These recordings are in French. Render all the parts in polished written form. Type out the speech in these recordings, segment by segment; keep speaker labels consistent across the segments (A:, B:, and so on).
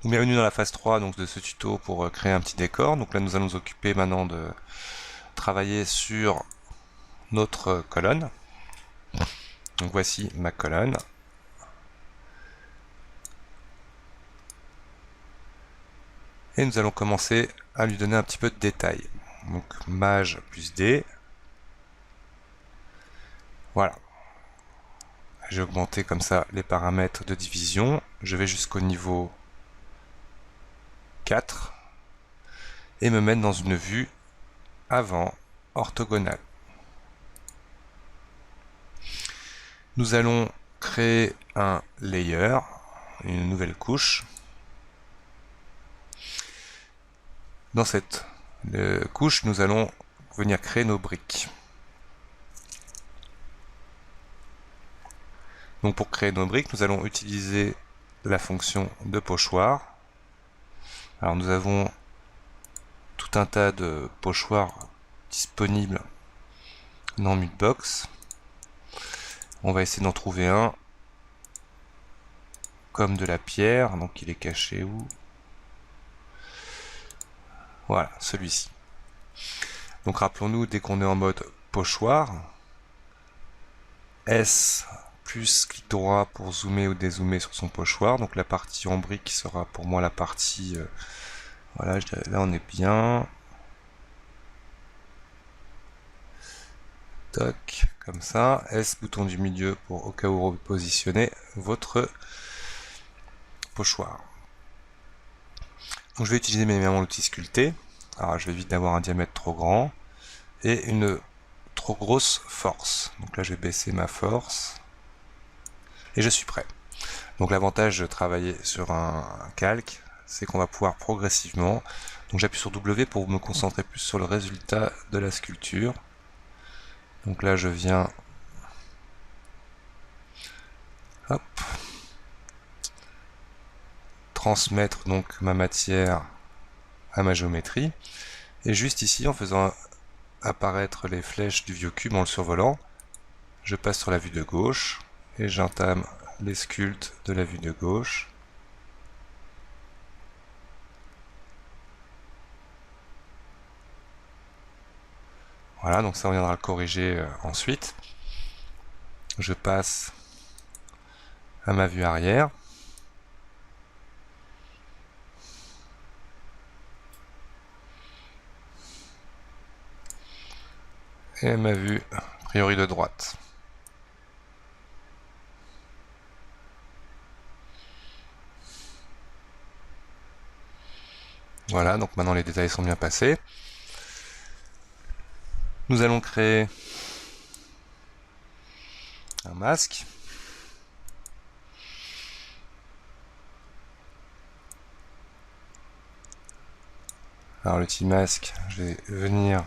A: Donc bienvenue dans la phase 3 donc, de ce tuto pour créer un petit décor. Donc là nous allons nous occuper maintenant de travailler sur notre colonne. Donc voici ma colonne. Et nous allons commencer à lui donner un petit peu de détail. Donc maj plus D. Voilà. J'ai augmenté comme ça les paramètres de division. Je vais jusqu'au niveau 4 et me mettre dans une vue avant orthogonale. Nous allons créer un layer, une nouvelle couche. Dans cette couche, nous allons venir créer nos briques. Donc pour créer nos briques, nous allons utiliser la fonction de pochoir. Alors nous avons tout un tas de pochoirs disponibles dans Mutbox. On va essayer d'en trouver un comme de la pierre, donc il est caché où? Voilà, celui-ci. Donc rappelons-nous, dès qu'on est en mode pochoir, S plus clic droit pour zoomer ou dézoomer sur son pochoir. Donc la partie en brique sera pour moi la partie... voilà, là on est bien. Toc, comme ça. S, bouton du milieu pour au cas où repositionner votre pochoir. Donc je vais utiliser évidemment l'outil sculpter. Alors je vais éviter d'avoir un diamètre trop grand et une trop grosse force. Donc là je vais baisser ma force et je suis prêt. Donc l'avantage de travailler sur un calque, c'est qu'on va pouvoir progressivement, donc j'appuie sur W pour me concentrer plus sur le résultat de la sculpture. Donc là je viens, hop, transmettre donc ma matière à ma géométrie, et juste ici en faisant apparaître les flèches du vieux cube en le survolant, je passe sur la vue de gauche et j'entame les sculptes de la vue de gauche. Voilà, donc ça on viendra le corriger ensuite. Je passe à ma vue arrière. Et à ma vue, a priori de droite. Voilà, donc maintenant les détails sont bien passés. Nous allons créer un masque. Alors le petit masque, je vais venir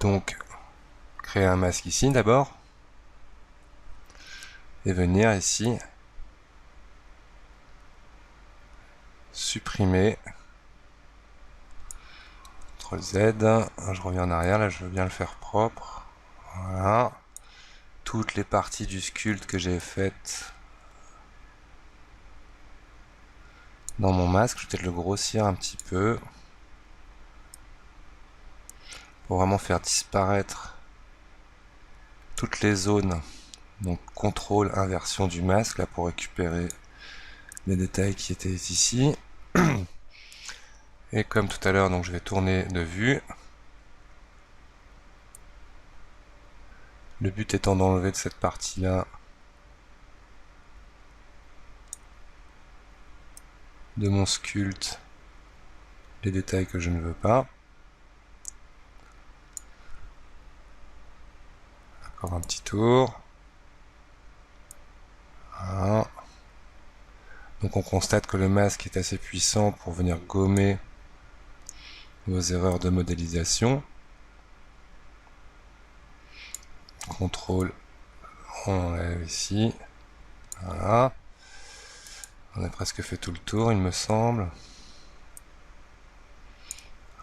A: donc créer un masque ici d'abord et venir ici supprimer CTRL Z. Je reviens en arrière, là je veux bien le faire propre. Voilà. Toutes les parties du sculpte que j'ai faites dans mon masque, je vais peut-être le grossir un petit peu pour vraiment faire disparaître toutes les zones. Donc contrôle inversion du masque là pour récupérer les détails qui étaient ici. Et comme tout à l'heure, donc je vais tourner de vue. Le but étant d'enlever de cette partie-là de mon sculpte les détails que je ne veux pas. Encore un petit tour. Voilà. Donc on constate que le masque est assez puissant pour venir gommer vos erreurs de modélisation. Contrôle, on enlève ici. Voilà. On a presque fait tout le tour, il me semble.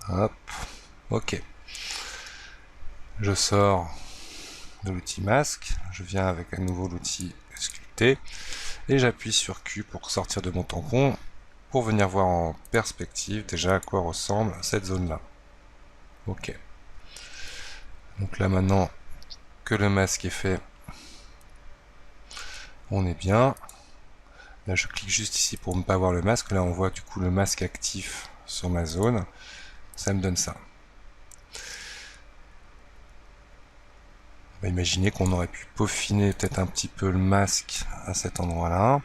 A: Hop. Ok. Je sors de l'outil masque. Je viens avec à nouveau l'outil sculpté. Et j'appuie sur Q pour sortir de mon tampon, pour venir voir en perspective déjà à quoi ressemble cette zone-là. Ok. Donc là maintenant que le masque est fait, on est bien. Là je clique juste ici pour ne pas voir le masque. Là on voit du coup le masque actif sur ma zone. Ça me donne ça. On va imaginer qu'on aurait pu peaufiner peut-être un petit peu le masque à cet endroit-là.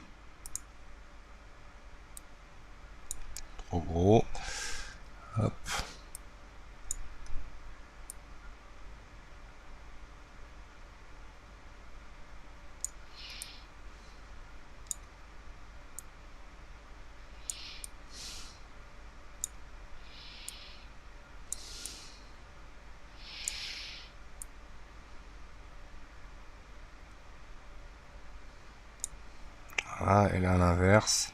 A: Trop gros. Hop. Voilà, et là à l'inverse.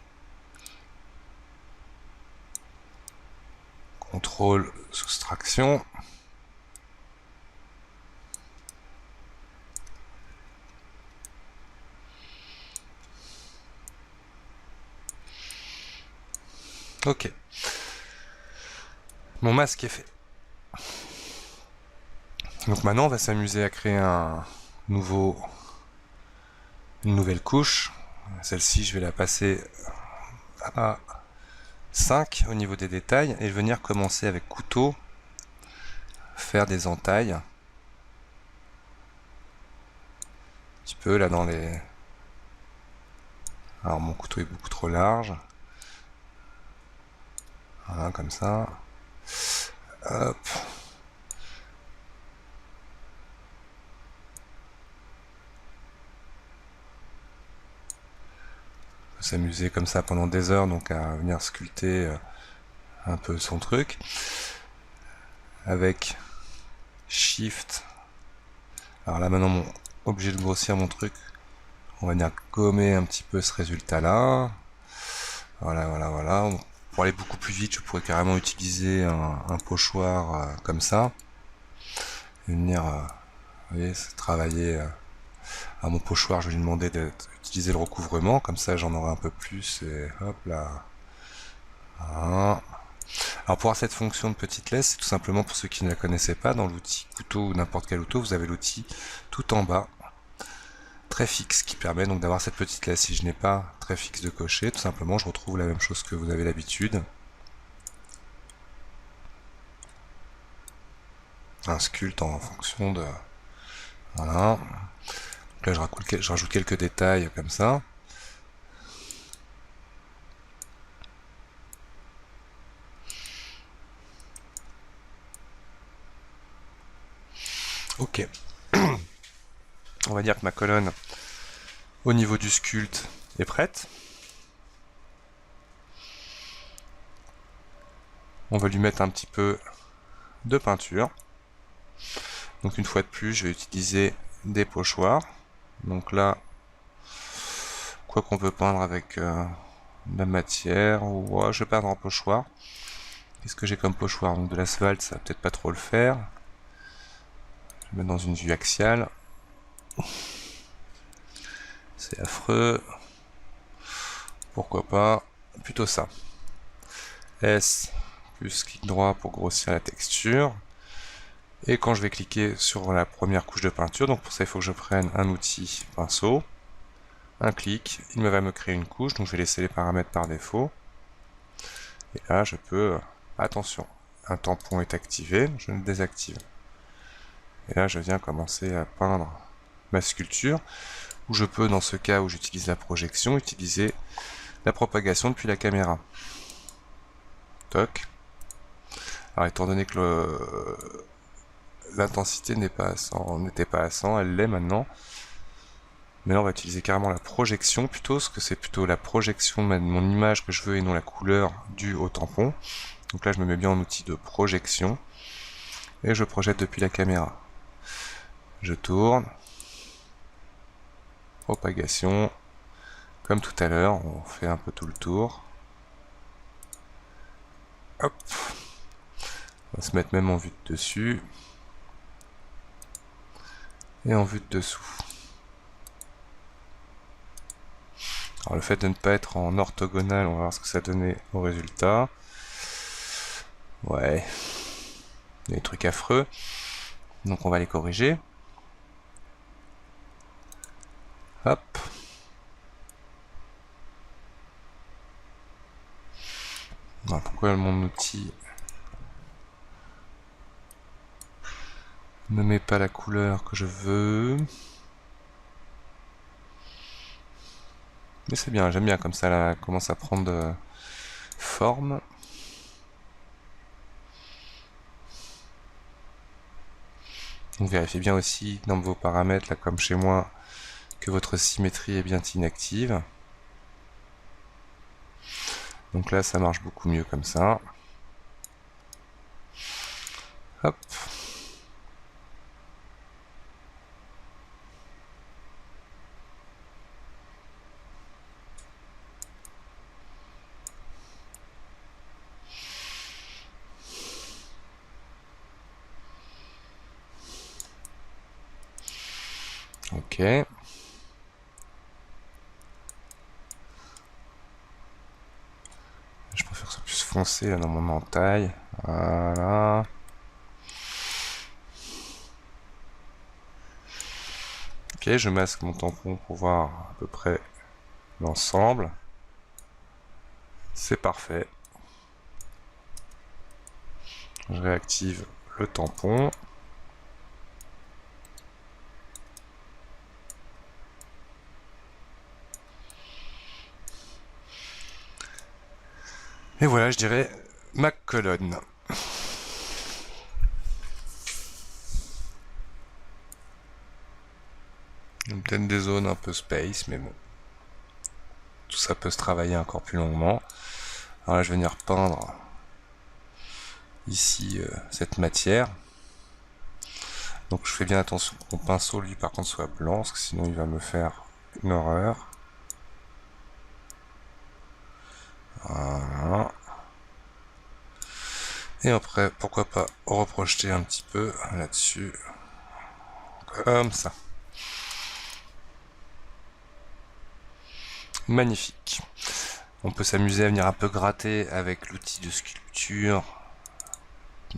A: Contrôle, soustraction. Ok. Mon masque est fait. Donc maintenant on va s'amuser à créer une nouvelle couche. Celle-ci je vais la passer à 5 au niveau des détails et venir commencer avec couteau, faire des entailles. Un petit peu là dans les... Alors mon couteau est beaucoup trop large. Voilà, comme ça. Hop. On peut s'amuser comme ça pendant des heures, donc à venir sculpter un peu son truc. Avec Shift. Alors là maintenant, obligé de grossir mon truc. On va venir gommer un petit peu ce résultat-là. Voilà, voilà, voilà. Pour aller beaucoup plus vite, je pourrais carrément utiliser un pochoir comme ça. Et venir, vous voyez, travailler à mon pochoir. Je vais lui demander d'utiliser le recouvrement. Comme ça, j'en aurai un peu plus. Et hop là. Voilà. Alors pour avoir cette fonction de petite laisse, c'est tout simplement pour ceux qui ne la connaissaient pas, dans l'outil couteau ou n'importe quel outil, vous avez l'outil tout en bas, très fixe, qui permet donc d'avoir cette petite laisse. Si je n'ai pas très fixe de cocher, tout simplement je retrouve la même chose que vous avez l'habitude. Un sculpte en fonction de... Voilà. Donc là je rajoute quelques détails comme ça. Ok. On va dire que ma colonne au niveau du sculpte est prête. On va lui mettre un petit peu de peinture. Donc une fois de plus, je vais utiliser des pochoirs. Donc là, quoi qu'on peut peindre avec de la matière, ou je vais peindre en pochoir. Qu'est-ce que j'ai comme pochoir? Donc de l'asphalte, ça va peut-être pas trop le faire. Je vais mettre dans une vue axiale. C'est affreux. Pourquoi pas? Plutôt ça. S plus clic droit pour grossir la texture. Et quand je vais cliquer sur la première couche de peinture, donc pour ça il faut que je prenne un outil pinceau, un clic, il va me créer une couche, donc je vais laisser les paramètres par défaut. Et là je peux, attention, un tampon est activé, je le désactive. Et là je viens commencer à peindre ma sculpture, où je peux, dans ce cas où j'utilise la projection, utiliser la propagation depuis la caméra. Toc. Alors étant donné que l'intensité n'était pas à 100, elle l'est maintenant. Mais là on va utiliser carrément la projection plutôt, parce que c'est plutôt la projection de mon image que je veux et non la couleur due au tampon. Donc là je me mets bien en outil de projection et je projette depuis la caméra. Je tourne, propagation, comme tout à l'heure, on fait un peu tout le tour. Hop, on va se mettre même en vue de dessus et en vue de dessous. Alors le fait de ne pas être en orthogonal, on va voir ce que ça donnait au résultat. Ouais, des trucs affreux. Donc on va les corriger. Hop. Alors, pourquoi mon outil ne met pas la couleur que je veux? Mais c'est bien, j'aime bien comme ça, là, commence à prendre forme. Donc vérifiez bien aussi dans vos paramètres, là comme chez moi, que votre symétrie est bien inactive. Donc là, ça marche beaucoup mieux comme ça. Hop. Ok. Je préfère que ça puisse foncer là, dans mon entaille. Voilà. Ok, je masque mon tampon pour voir à peu près l'ensemble. C'est parfait. Je réactive le tampon. Et voilà, je dirais ma colonne. Peut-être des zones un peu space, mais bon. Tout ça peut se travailler encore plus longuement. Alors là, je vais venir peindre ici cette matière. Donc je fais bien attention que mon pinceau, lui, par contre, soit blanc, parce que sinon il va me faire une horreur. Voilà. Et après, pourquoi pas reprojeter un petit peu là-dessus. Comme ça. Magnifique. On peut s'amuser à venir un peu gratter avec l'outil de sculpture.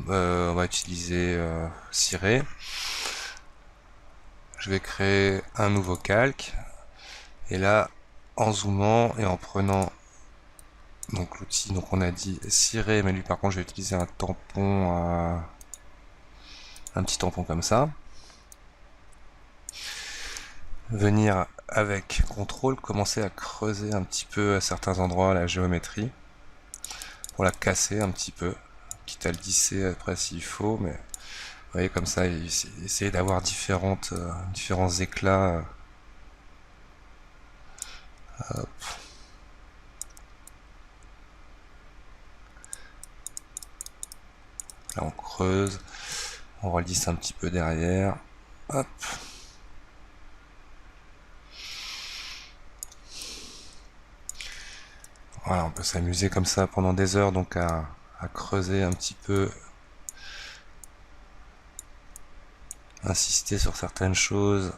A: On va utiliser ciré. Je vais créer un nouveau calque. Et là, en zoomant et en prenant donc l'outil, donc on a dit ciré, mais lui par contre je vais utiliser un tampon, un petit tampon comme ça. Venir avec contrôle, commencer à creuser un petit peu à certains endroits la géométrie pour la casser un petit peu, quitte à le lisser après s'il faut, mais vous voyez comme ça, essayer d'avoir différents éclats. Hop. Là on creuse, on relisse un petit peu derrière. Hop. Voilà, on peut s'amuser comme ça pendant des heures donc à creuser un petit peu, insister sur certaines choses.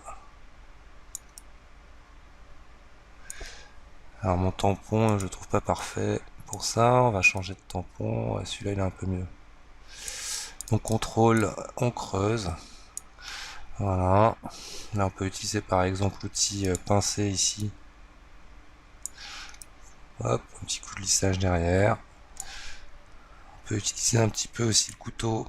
A: Alors mon tampon, je le trouve pas parfait pour ça, on va changer de tampon, celui-là il est un peu mieux. Donc contrôle, on creuse. Voilà. Là on peut utiliser par exemple l'outil pincé ici. Hop, un petit coup de lissage derrière. On peut utiliser un petit peu aussi le couteau.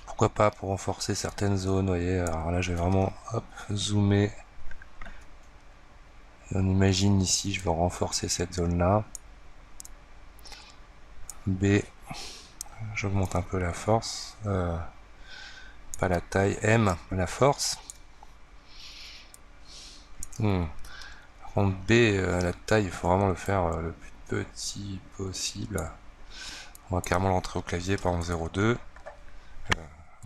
A: Pourquoi pas pour renforcer certaines zones, vous voyez. Alors là je vais vraiment hop, zoomer. Et on imagine ici, je vais renforcer cette zone là. B, j'augmente un peu la force. Pas la taille, M, la force. Par contre B, la taille, il faut vraiment le faire le plus petit possible. On va carrément l'entrer au clavier, par exemple 0,2.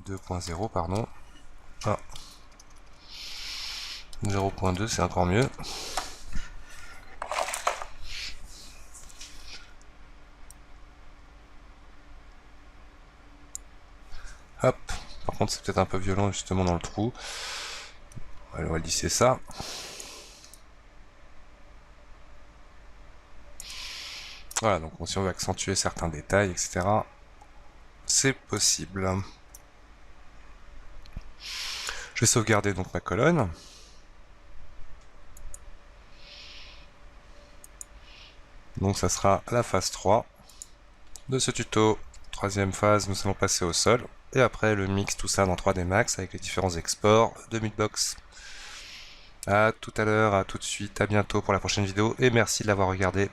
A: 2.0, pardon. Ah. 0.2, c'est encore mieux. Hop. Par contre, c'est peut-être un peu violent justement dans le trou. Alors, on va lisser ça. Voilà, donc si on veut accentuer certains détails, etc., c'est possible. Je vais sauvegarder donc ma colonne. Donc ça sera la phase 3 de ce tuto. Troisième phase, nous allons passer au sol. Et après le mix, tout ça dans 3D Max avec les différents exports de Mutbox. A tout à l'heure, à tout de suite, à bientôt pour la prochaine vidéo et merci de l'avoir regardé.